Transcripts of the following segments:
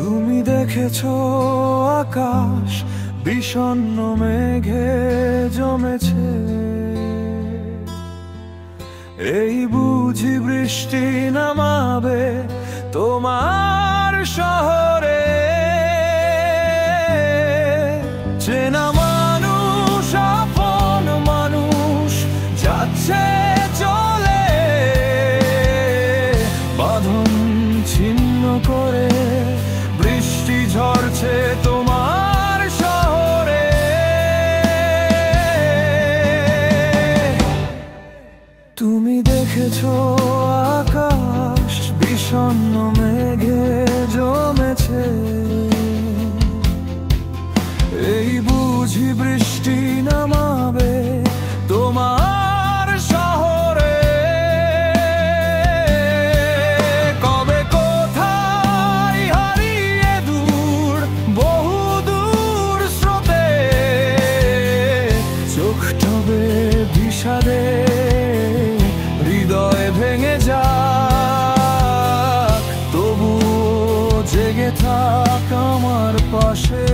তুমি দেখেছো আকাশ বিষণ্ণ মেঘে জমেছে, এই বুঝি বৃষ্টি নামাবে তোমার শহরে। চেনা মানুষ আপন মানুষ যাচ্ছে চলে, বাঁধন ছিন্ন করে বৃষ্টি ঝরছে তোমার শহরে। তুমি দেখেছো আকাশ বিষণ্ণ মেঘে জমেছে, এই বুঝি বৃষ্টি নামাবে তোমার শহরে। কবে কোথায় হারিয়ে দূর বহু দূর স্রোতে, চোখ টবে বিষাদে হৃদয় ভেঙে যাক, তবুও জেগে থাক আমার পাশে।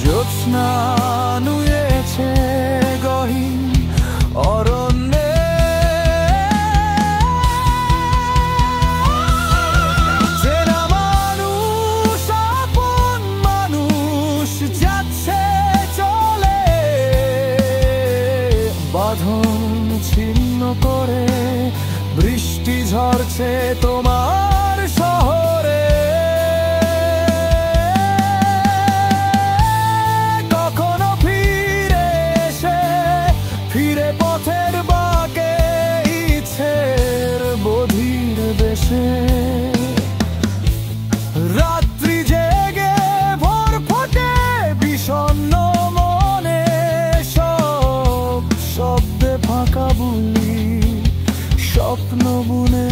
জ্যোৎস্না নুয়েছে গহীন অরণ্যে, চেনা মানুষ আপন মানুষ যাচ্ছে চলে, বাঁধন ছিন্ন করে বৃষ্টি ঝরছে তোমার শহরে। পথের বাঁকে ইচ্ছের বধির দেশে, রাত্রি জেগে ভোর ফোটে বিষণ্ণ মনে, সব শব্দে ফাঁকা বুলি স্বপ্ন বুনে।